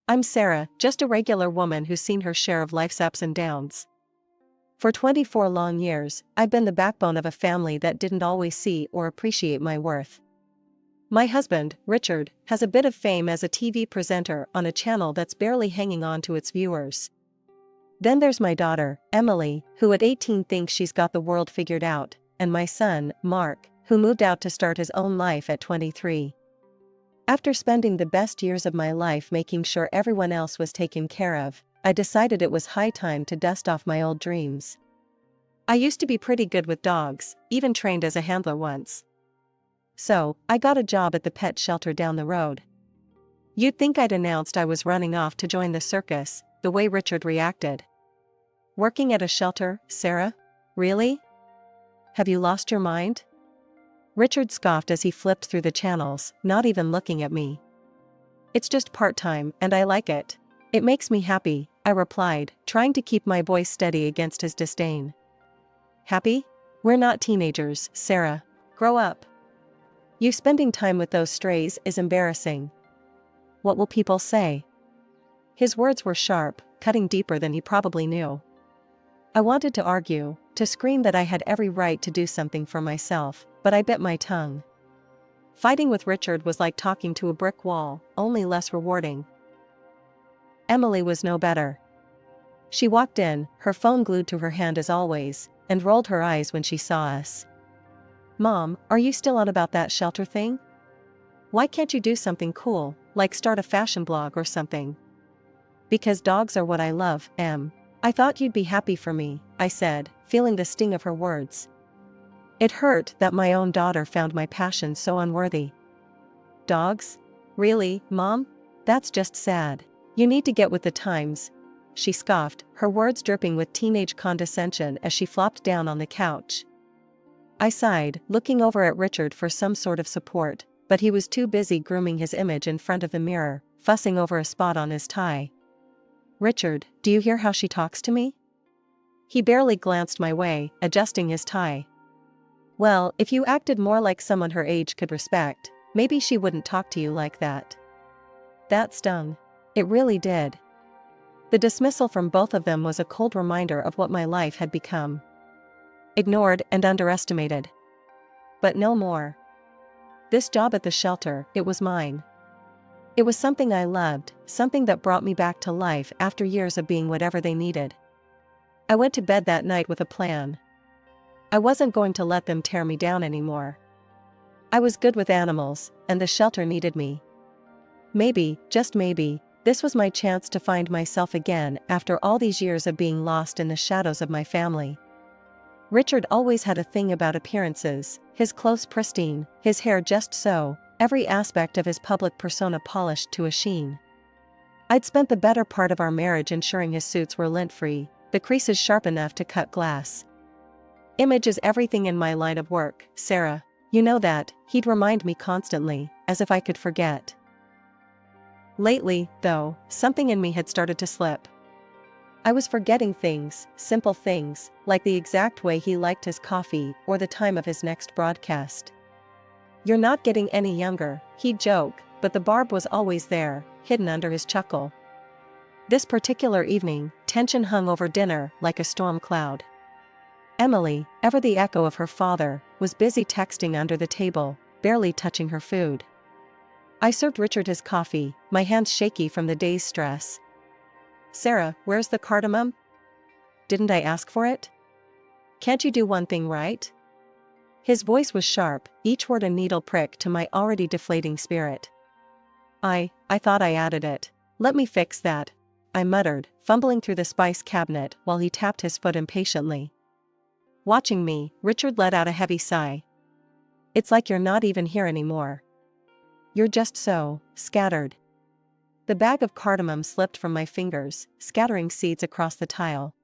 I'm Sarah, just a regular woman who's seen her share of life's ups and downs. For 24 long years, I've been the backbone of a family that didn't always see or appreciate my worth. My husband, Richard, has a bit of fame as a TV presenter on a channel that's barely hanging on to its viewers. Then there's my daughter, Emily, who at 18 thinks she's got the world figured out, and my son, Mark, who moved out to start his own life at 23. After spending the best years of my life making sure everyone else was taken care of, I decided it was high time to dust off my old dreams. I used to be pretty good with dogs, even trained as a handler once. So, I got a job at the pet shelter down the road. You'd think I'd announced I was running off to join the circus, the way Richard reacted. Working at a shelter, Sarah? Really? Have you lost your mind? Richard scoffed as he flipped through the channels, not even looking at me. It's just part-time, and I like it. It makes me happy, I replied, trying to keep my voice steady against his disdain. Happy? We're not teenagers, Sarah. Grow up. You spending time with those strays is embarrassing. What will people say? His words were sharp, cutting deeper than he probably knew. I wanted to argue, to scream that I had every right to do something for myself, but I bit my tongue. Fighting with Richard was like talking to a brick wall, only less rewarding. Emily was no better. She walked in, her phone glued to her hand as always, and rolled her eyes when she saw us. Mom, are you still on about that shelter thing? Why can't you do something cool, like start a fashion blog or something? Because dogs are what I love, Em. I thought you'd be happy for me, I said, feeling the sting of her words. It hurt that my own daughter found my passion so unworthy. Dogs? Really, Mom? That's just sad. You need to get with the times. She scoffed, her words dripping with teenage condescension as she flopped down on the couch. I sighed, looking over at Richard for some sort of support, but he was too busy grooming his image in front of the mirror, fussing over a spot on his tie. Richard, do you hear how she talks to me? He barely glanced my way, adjusting his tie. Well, if you acted more like someone her age could respect, maybe she wouldn't talk to you like that. That stung. It really did. The dismissal from both of them was a cold reminder of what my life had become. Ignored and underestimated. But no more. This job at the shelter, it was mine. It was something I loved, something that brought me back to life after years of being whatever they needed. I went to bed that night with a plan. I wasn't going to let them tear me down anymore. I was good with animals, and the shelter needed me. Maybe, just maybe, this was my chance to find myself again after all these years of being lost in the shadows of my family. Richard always had a thing about appearances, his clothes pristine, his hair just so, every aspect of his public persona polished to a sheen. I'd spent the better part of our marriage ensuring his suits were lint-free, the creases sharp enough to cut glass. Image is everything in my line of work, Sarah. You know that, he'd remind me constantly, as if I could forget. Lately, though, something in me had started to slip. I was forgetting things, simple things, like the exact way he liked his coffee or the time of his next broadcast. You're not getting any younger, he'd joke, but the barb was always there, hidden under his chuckle. This particular evening, tension hung over dinner like a storm cloud. Emily, ever the echo of her father, was busy texting under the table, barely touching her food. I served Richard his coffee, my hands shaky from the day's stress. Sarah, where's the cardamom? Didn't I ask for it? Can't you do one thing right? His voice was sharp, each word a needle prick to my already deflating spirit. I thought I added it. Let me fix that, I muttered, fumbling through the spice cabinet while he tapped his foot impatiently. Watching me, Richard let out a heavy sigh. It's like you're not even here anymore. You're just so scattered. The bag of cardamom slipped from my fingers, scattering seeds across the tile.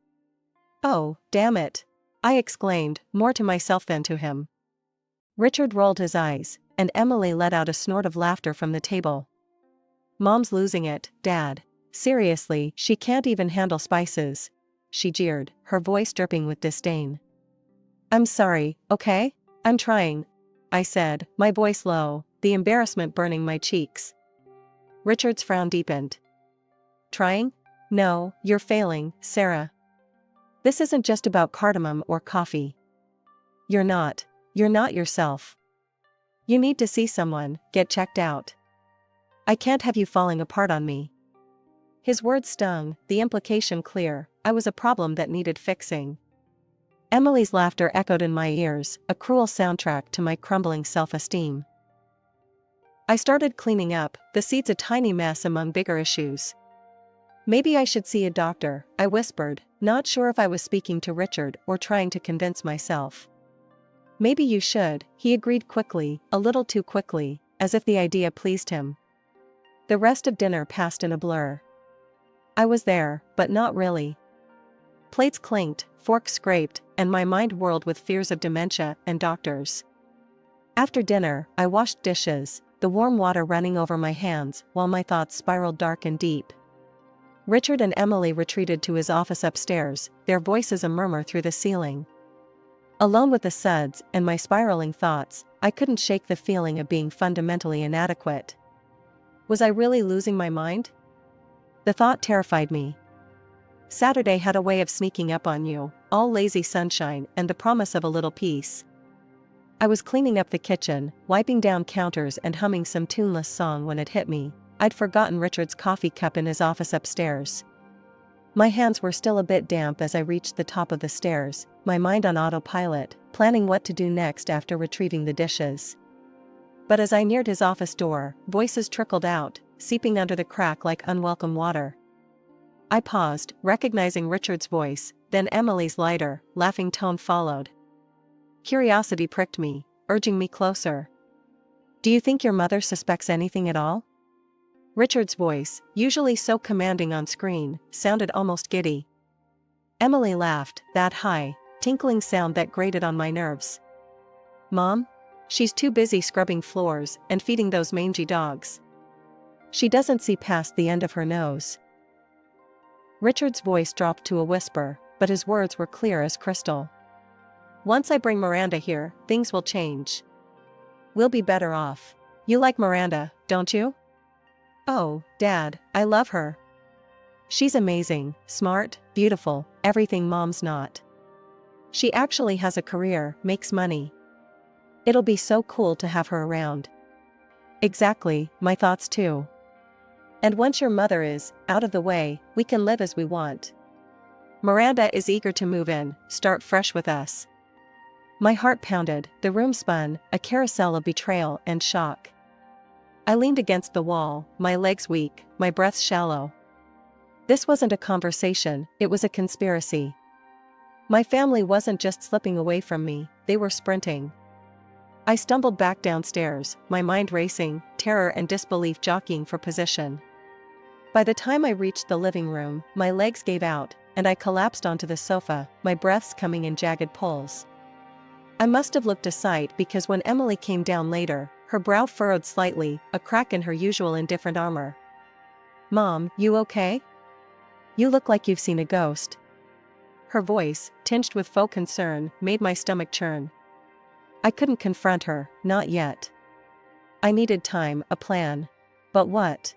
Oh, damn it! I exclaimed, more to myself than to him. Richard rolled his eyes, and Emily let out a snort of laughter from the table. Mom's losing it, Dad. Seriously, she can't even handle spices. She jeered, her voice dripping with disdain. I'm sorry, okay? I'm trying, I said, my voice low, the embarrassment burning my cheeks. Richard's frown deepened. Trying? No, you're failing, Sarah. This isn't just about cardamom or coffee. You're not yourself. You need to see someone, get checked out. I can't have you falling apart on me. His words stung, the implication clear. I was a problem that needed fixing. Emily's laughter echoed in my ears, a cruel soundtrack to my crumbling self-esteem. I started cleaning up, the seeds a tiny mess among bigger issues. Maybe I should see a doctor, I whispered, not sure if I was speaking to Richard or trying to convince myself. Maybe you should, he agreed quickly, a little too quickly, as if the idea pleased him. The rest of dinner passed in a blur. I was there, but not really. Plates clinked, forks scraped, and my mind whirled with fears of dementia and doctors. After dinner, I washed dishes, the warm water running over my hands while my thoughts spiraled dark and deep. Richard and Emily retreated to his office upstairs, their voices a murmur through the ceiling. Alone with the suds and my spiraling thoughts, I couldn't shake the feeling of being fundamentally inadequate. Was I really losing my mind? The thought terrified me. Saturday had a way of sneaking up on you, all lazy sunshine and the promise of a little peace. I was cleaning up the kitchen, wiping down counters and humming some tuneless song when it hit me. I'd forgotten Richard's coffee cup in his office upstairs. My hands were still a bit damp as I reached the top of the stairs, my mind on autopilot, planning what to do next after retrieving the dishes. But as I neared his office door, voices trickled out, seeping under the crack like unwelcome water. I paused, recognizing Richard's voice, then Emily's lighter, laughing tone followed. Curiosity pricked me, urging me closer. Do you think your mother suspects anything at all? Richard's voice, usually so commanding on screen, sounded almost giddy. Emily laughed, that high, tinkling sound that grated on my nerves. Mom? She's too busy scrubbing floors and feeding those mangy dogs. She doesn't see past the end of her nose. Richard's voice dropped to a whisper, but his words were clear as crystal. Once I bring Miranda here, things will change. We'll be better off. You like Miranda, don't you? Oh, Dad, I love her. She's amazing, smart, beautiful, everything Mom's not. She actually has a career, makes money. It'll be so cool to have her around. Exactly, my thoughts too. And once your mother is out of the way, we can live as we want. Miranda is eager to move in, start fresh with us. My heart pounded, the room spun, a carousel of betrayal and shock. I leaned against the wall, my legs weak, my breath shallow. This wasn't a conversation, it was a conspiracy. My family wasn't just slipping away from me, they were sprinting. I stumbled back downstairs, my mind racing, terror and disbelief jockeying for position. By the time I reached the living room, my legs gave out, and I collapsed onto the sofa, my breaths coming in jagged pulls. I must have looked a sight because when Emily came down later, her brow furrowed slightly, a crack in her usual indifferent armor. Mom, you okay? You look like you've seen a ghost. Her voice, tinged with faux concern, made my stomach churn. I couldn't confront her, not yet. I needed time, a plan. But what?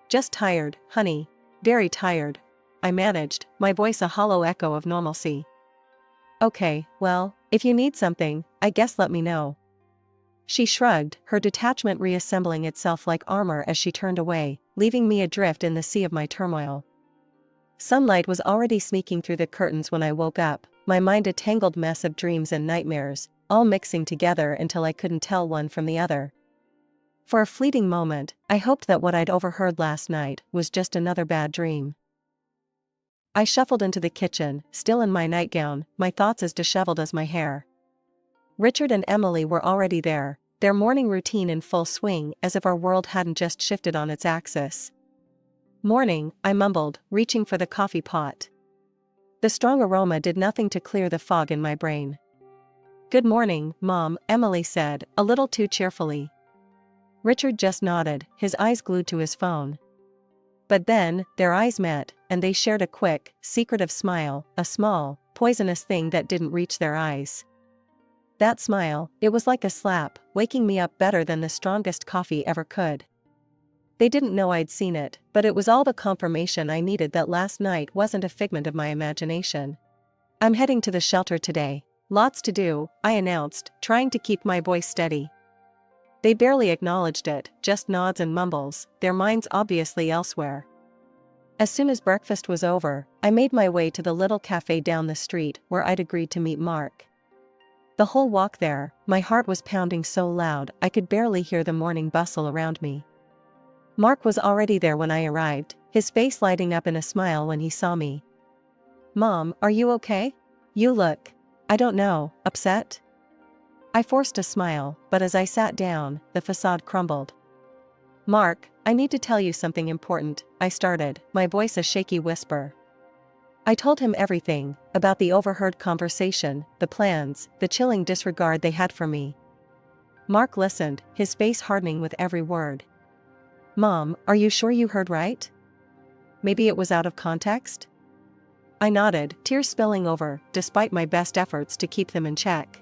Just tired, honey. Very tired. I managed, my voice a hollow echo of normalcy. Okay, well, if you need something, I guess let me know. She shrugged, her detachment reassembling itself like armor as she turned away, leaving me adrift in the sea of my turmoil. Sunlight was already sneaking through the curtains when I woke up, my mind a tangled mess of dreams and nightmares, all mixing together until I couldn't tell one from the other. For a fleeting moment, I hoped that what I'd overheard last night was just another bad dream. I shuffled into the kitchen, still in my nightgown, my thoughts as disheveled as my hair. Richard and Emily were already there, their morning routine in full swing as if our world hadn't just shifted on its axis. Morning, I mumbled, reaching for the coffee pot. The strong aroma did nothing to clear the fog in my brain. Good morning, Mom, Emily said, a little too cheerfully. Richard just nodded, his eyes glued to his phone. But then, their eyes met, and they shared a quick, secretive smile, a small, poisonous thing that didn't reach their eyes. That smile, it was like a slap, waking me up better than the strongest coffee ever could. They didn't know I'd seen it, but it was all the confirmation I needed that last night wasn't a figment of my imagination. I'm heading to the shelter today. Lots to do, I announced, trying to keep my voice steady. They barely acknowledged it, just nods and mumbles, their minds obviously elsewhere. As soon as breakfast was over, I made my way to the little cafe down the street where I'd agreed to meet Mark. The whole walk there, my heart was pounding so loud I could barely hear the morning bustle around me. Mark was already there when I arrived, his face lighting up in a smile when he saw me. "Mom, are you okay? You look, I don't know, upset?" I forced a smile, but as I sat down, the facade crumbled. "Mark, I need to tell you something important," I started, my voice a shaky whisper. I told him everything, about the overheard conversation, the plans, the chilling disregard they had for me. Mark listened, his face hardening with every word. "Mom, are you sure you heard right? Maybe it was out of context?" I nodded, tears spilling over, despite my best efforts to keep them in check.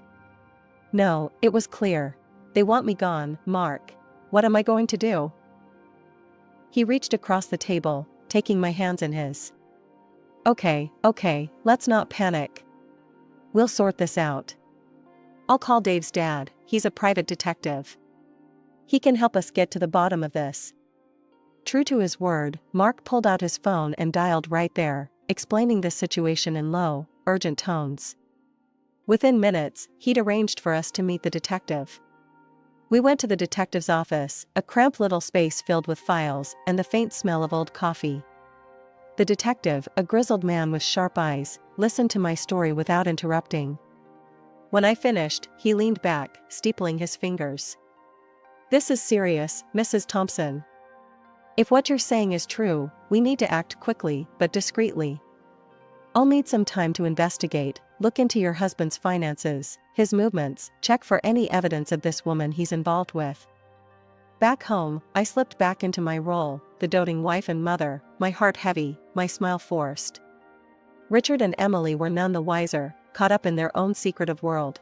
"No, it was clear. They want me gone, Mark. What am I going to do?" He reached across the table, taking my hands in his. Okay, let's not panic. We'll sort this out. I'll call Dave's dad, he's a private detective. He can help us get to the bottom of this." True to his word, Mark pulled out his phone and dialed right there, explaining the situation in low, urgent tones. Within minutes, he'd arranged for us to meet the detective. We went to the detective's office, a cramped little space filled with files and the faint smell of old coffee. The detective, a grizzled man with sharp eyes, listened to my story without interrupting. When I finished, he leaned back, steepling his fingers. "This is serious, Mrs. Thompson. If what you're saying is true, we need to act quickly, but discreetly. I'll need some time to investigate, look into your husband's finances, his movements, check for any evidence of this woman he's involved with." Back home, I slipped back into my role, the doting wife and mother, my heart heavy, my smile forced. Richard and Emily were none the wiser, caught up in their own secretive world.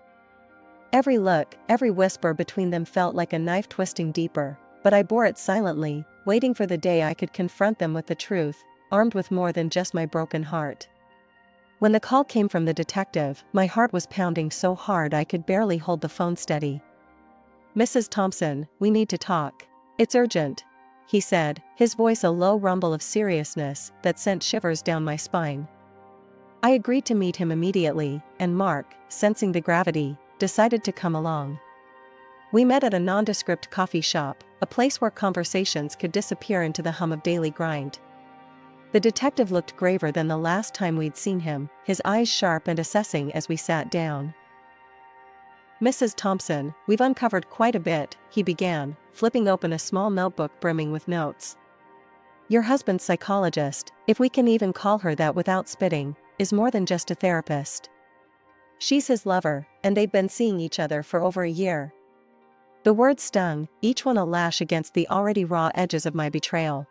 Every look, every whisper between them felt like a knife twisting deeper, but I bore it silently, waiting for the day I could confront them with the truth, armed with more than just my broken heart. When the call came from the detective, my heart was pounding so hard I could barely hold the phone steady. "Mrs. Thompson, we need to talk. It's urgent," he said, his voice a low rumble of seriousness that sent shivers down my spine. I agreed to meet him immediately, and Mark, sensing the gravity, decided to come along. We met at a nondescript coffee shop, a place where conversations could disappear into the hum of daily grind. The detective looked graver than the last time we'd seen him, his eyes sharp and assessing as we sat down. "Mrs. Thompson, we've uncovered quite a bit," he began, flipping open a small notebook brimming with notes. "Your husband's psychologist, if we can even call her that without spitting, is more than just a therapist. She's his lover, and they've been seeing each other for over a year." The words stung, each one a lash against the already raw edges of my betrayal.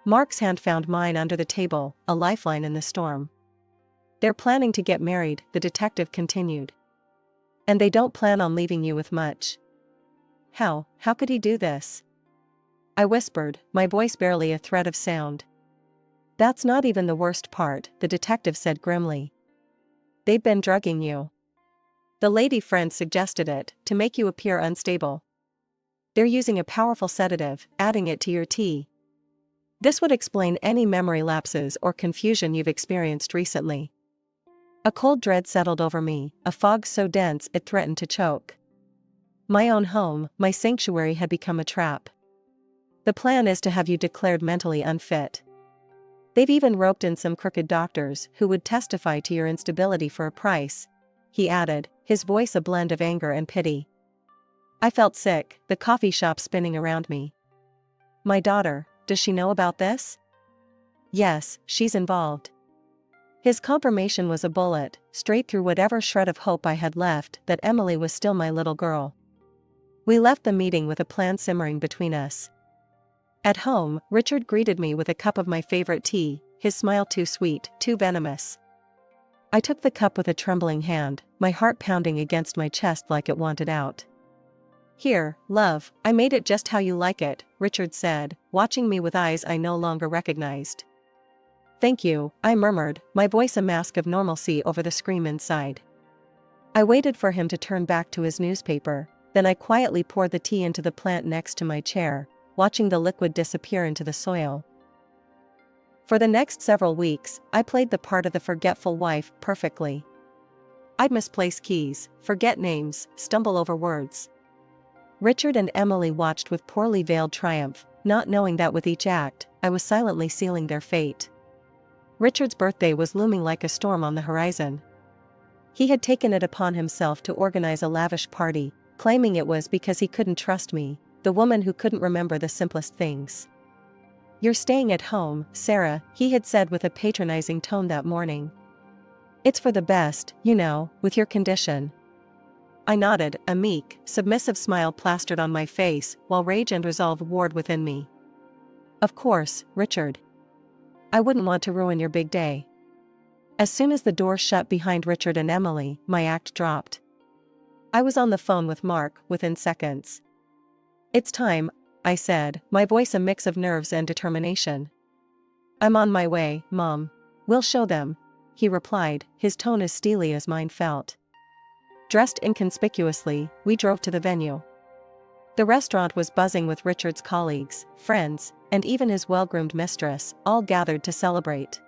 Mark's hand found mine under the table, a lifeline in the storm. "They're planning to get married," the detective continued. "And they don't plan on leaving you with much." How could he do this?" I whispered, my voice barely a thread of sound. "That's not even the worst part," the detective said grimly. "They've been drugging you. The lady friend suggested it, to make you appear unstable. They're using a powerful sedative, adding it to your tea. This would explain any memory lapses or confusion you've experienced recently." A cold dread settled over me, a fog so dense it threatened to choke. My own home, my sanctuary had become a trap. "The plan is to have you declared mentally unfit. They've even roped in some crooked doctors who would testify to your instability for a price," he added, his voice a blend of anger and pity. I felt sick, the coffee shop spinning around me. "My daughter, does she know about this?" "Yes, she's involved." His confirmation was a bullet, straight through whatever shred of hope I had left that Emily was still my little girl. We left the meeting with a plan simmering between us. At home, Richard greeted me with a cup of my favorite tea, his smile too sweet, too venomous. I took the cup with a trembling hand, my heart pounding against my chest like it wanted out. "Here, love, I made it just how you like it," Richard said, watching me with eyes I no longer recognized. "Thank you," I murmured, my voice a mask of normalcy over the scream inside. I waited for him to turn back to his newspaper, then I quietly poured the tea into the plant next to my chair, watching the liquid disappear into the soil. For the next several weeks, I played the part of the forgetful wife perfectly. I'd misplace keys, forget names, stumble over words. Richard and Emily watched with poorly veiled triumph, not knowing that with each act, I was silently sealing their fate. Richard's birthday was looming like a storm on the horizon. He had taken it upon himself to organize a lavish party, claiming it was because he couldn't trust me, the woman who couldn't remember the simplest things. "You're staying at home, Sarah," he had said with a patronizing tone that morning. "It's for the best, you know, with your condition." I nodded, a meek, submissive smile plastered on my face, while rage and resolve warred within me. "Of course, Richard. I wouldn't want to ruin your big day." As soon as the door shut behind Richard and Emily, my act dropped. I was on the phone with Mark within seconds. "It's time," I said, my voice a mix of nerves and determination. "I'm on my way, Mom. We'll show them," he replied, his tone as steely as mine felt. Dressed inconspicuously, we drove to the venue. The restaurant was buzzing with Richard's colleagues, friends, and even his well-groomed mistress, all gathered to celebrate.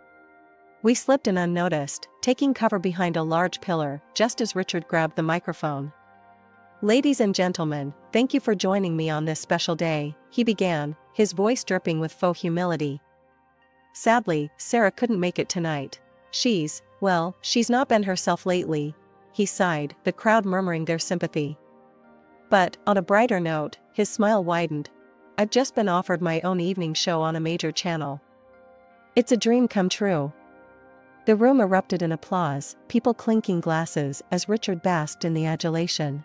We slipped in unnoticed, taking cover behind a large pillar, just as Richard grabbed the microphone. "Ladies and gentlemen, thank you for joining me on this special day," he began, his voice dripping with faux humility. "Sadly, Sarah couldn't make it tonight. She's not been herself lately," he sighed, the crowd murmuring their sympathy. But, on a brighter note, his smile widened. "I've just been offered my own evening show on a major channel. It's a dream come true." The room erupted in applause, people clinking glasses as Richard basked in the adulation.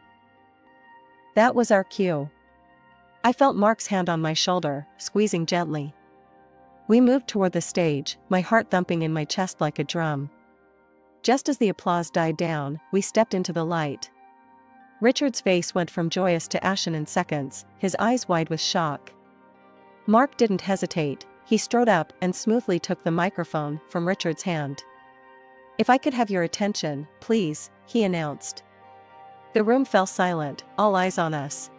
That was our cue. I felt Mark's hand on my shoulder, squeezing gently. We moved toward the stage, my heart thumping in my chest like a drum. Just as the applause died down, we stepped into the light. Richard's face went from joyous to ashen in seconds, his eyes wide with shock. Mark didn't hesitate, he strode up and smoothly took the microphone from Richard's hand. "If I could have your attention, please," he announced. The room fell silent, all eyes on us.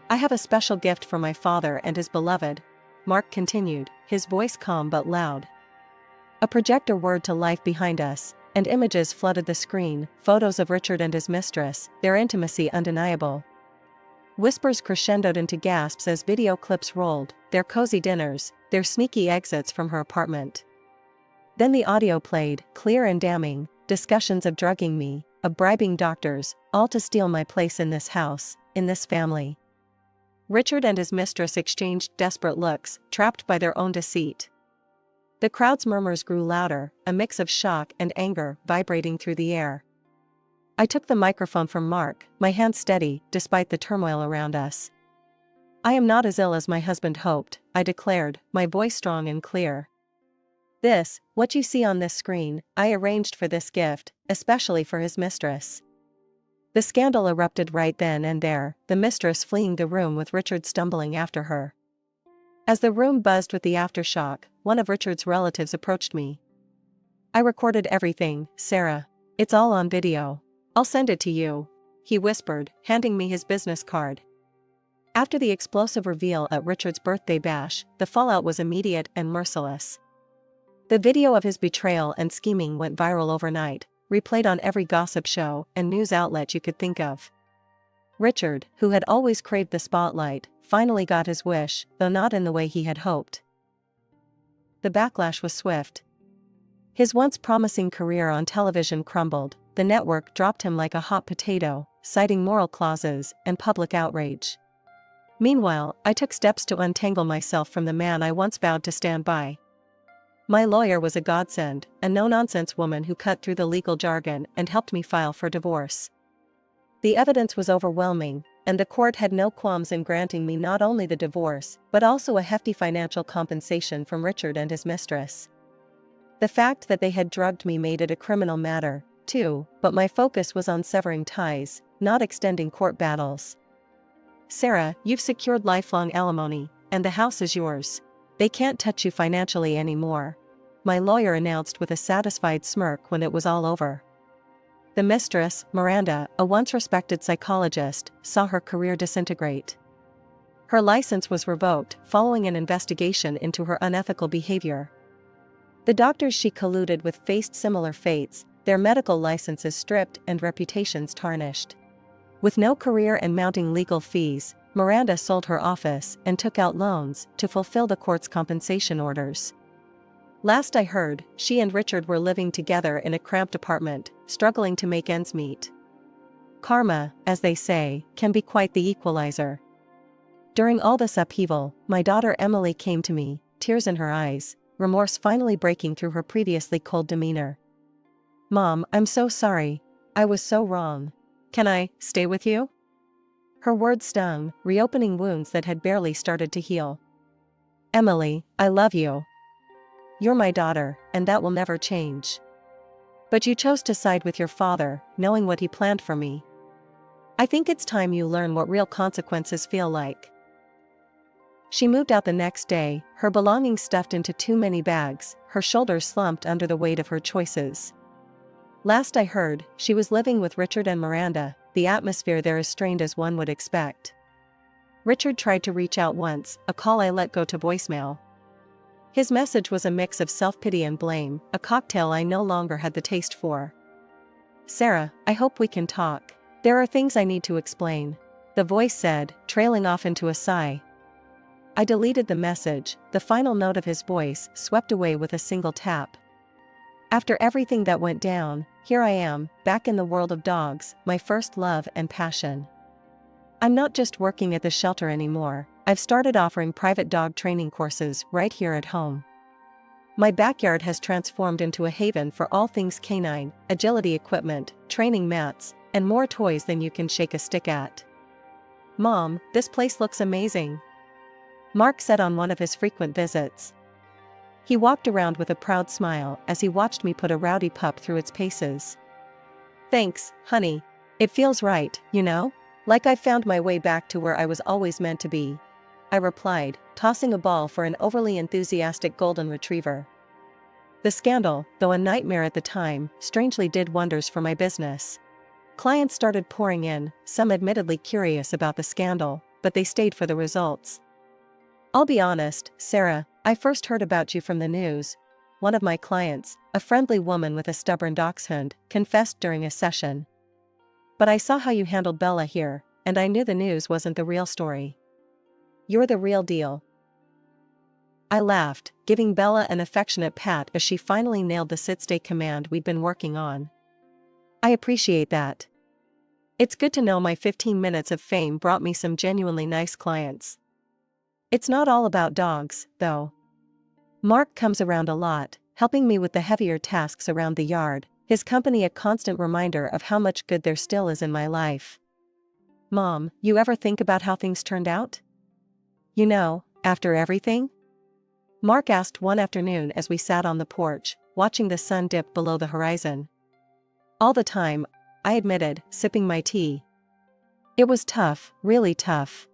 "I have a special gift for my father and his beloved," Mark continued, his voice calm but loud. A projector whirred to life behind us, and images flooded the screen, photos of Richard and his mistress, their intimacy undeniable. Whispers crescendoed into gasps as video clips rolled, their cozy dinners, their sneaky exits from her apartment. Then the audio played, clear and damning, discussions of drugging me, of bribing doctors, all to steal my place in this house, in this family. Richard and his mistress exchanged desperate looks, trapped by their own deceit. The crowd's murmurs grew louder, a mix of shock and anger vibrating through the air. I took the microphone from Mark, my hand steady, despite the turmoil around us. "I am not as ill as my husband hoped," I declared, my voice strong and clear. What you see on this screen, I arranged for this gift, especially for his mistress." The scandal erupted right then and there, the mistress fleeing the room with Richard stumbling after her. As the room buzzed with the aftershock, one of Richard's relatives approached me. "I recorded everything, Sarah. It's all on video. I'll send it to you," he whispered, handing me his business card. After the explosive reveal at Richard's birthday bash, the fallout was immediate and merciless. The video of his betrayal and scheming went viral overnight, replayed on every gossip show and news outlet you could think of. Richard, who had always craved the spotlight, finally got his wish, though not in the way he had hoped. The backlash was swift. His once promising career on television crumbled, the network dropped him like a hot potato, citing moral clauses and public outrage. Meanwhile, I took steps to untangle myself from the man I once vowed to stand by. My lawyer was a godsend, a no-nonsense woman who cut through the legal jargon and helped me file for divorce. The evidence was overwhelming, and the court had no qualms in granting me not only the divorce, but also a hefty financial compensation from Richard and his mistress. The fact that they had drugged me made it a criminal matter, too, but my focus was on severing ties, not extending court battles. "Sarah, you've secured lifelong alimony," and the house is yours. They can't touch you financially anymore," my lawyer announced with a satisfied smirk when it was all over. The mistress, Miranda, a once respected psychologist, saw her career disintegrate. Her license was revoked following an investigation into her unethical behavior. The doctors she colluded with faced similar fates, their medical licenses stripped and reputations tarnished. With no career and mounting legal fees, Miranda sold her office and took out loans to fulfill the court's compensation orders. Last I heard, she and Richard were living together in a cramped apartment, struggling to make ends meet. Karma, as they say, can be quite the equalizer. During all this upheaval, my daughter Emily came to me, tears in her eyes, remorse finally breaking through her previously cold demeanor. "Mom, I'm so sorry. I was so wrong. Can I stay with you?" Her words stung, reopening wounds that had barely started to heal. "Emily, I love you. You're my daughter, and that will never change. But you chose to side with your father, knowing what he planned for me. I think it's time you learn what real consequences feel like." She moved out the next day, her belongings stuffed into too many bags, her shoulders slumped under the weight of her choices. Last I heard, she was living with Richard and Miranda, the atmosphere there as strained as one would expect. Richard tried to reach out once, a call I let go to voicemail. His message was a mix of self-pity and blame, a cocktail I no longer had the taste for. "Sarah, I hope we can talk. There are things I need to explain," the voice said, trailing off into a sigh. I deleted the message, the final note of his voice swept away with a single tap. After everything that went down, here I am, back in the world of dogs, my first love and passion. I'm not just working at the shelter anymore, I've started offering private dog training courses right here at home. My backyard has transformed into a haven for all things canine, agility equipment, training mats, and more toys than you can shake a stick at. "Mom, this place looks amazing," Mark said on one of his frequent visits. He walked around with a proud smile as he watched me put a rowdy pup through its paces. "Thanks, honey. It feels right, you know? Like I've found my way back to where I was always meant to be," I replied, tossing a ball for an overly enthusiastic golden retriever. The scandal, though a nightmare at the time, strangely did wonders for my business. Clients started pouring in, some admittedly curious about the scandal, but they stayed for the results. "I'll be honest, Sarah, I first heard about you from the news," one of my clients, a friendly woman with a stubborn dachshund, confessed during a session. "But I saw how you handled Bella here, and I knew the news wasn't the real story. You're the real deal." I laughed, giving Bella an affectionate pat as she finally nailed the sit-stay command we'd been working on. "I appreciate that. It's good to know my 15 minutes of fame brought me some genuinely nice clients." It's not all about dogs, though. Mark comes around a lot, helping me with the heavier tasks around the yard, his company a constant reminder of how much good there still is in my life. "Mom, you ever think about how things turned out? You know, after everything?" Mark asked one afternoon as we sat on the porch, watching the sun dip below the horizon. "All the time," I admitted, sipping my tea. "It was tough, really tough.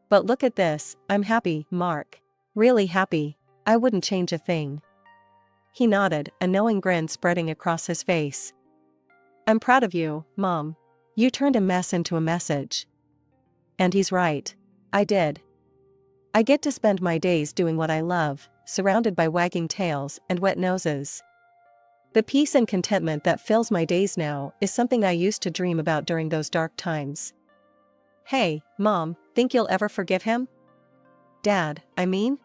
But look at this, I'm happy, Mark. Really happy. I wouldn't change a thing." He nodded, a knowing grin spreading across his face. "I'm proud of you, Mom. You turned a mess into a message." And he's right. I did. I get to spend my days doing what I love, surrounded by wagging tails and wet noses. The peace and contentment that fills my days now is something I used to dream about during those dark times. "Hey, Mom, think you'll ever forgive him?" "Dad, I mean?"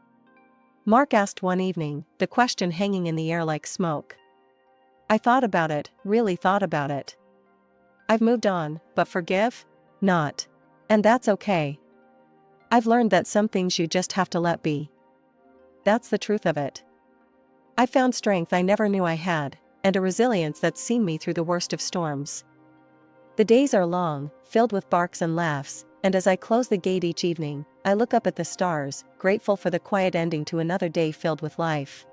Mark asked one evening, the question hanging in the air like smoke. I thought about it, really thought about it. I've moved on, but forgive? Not. And that's okay. I've learned that some things you just have to let be. That's the truth of it. I found strength I never knew I had, and a resilience that's seen me through the worst of storms. The days are long, filled with barks and laughs, and as I close the gate each evening, I look up at the stars, grateful for the quiet ending to another day filled with life.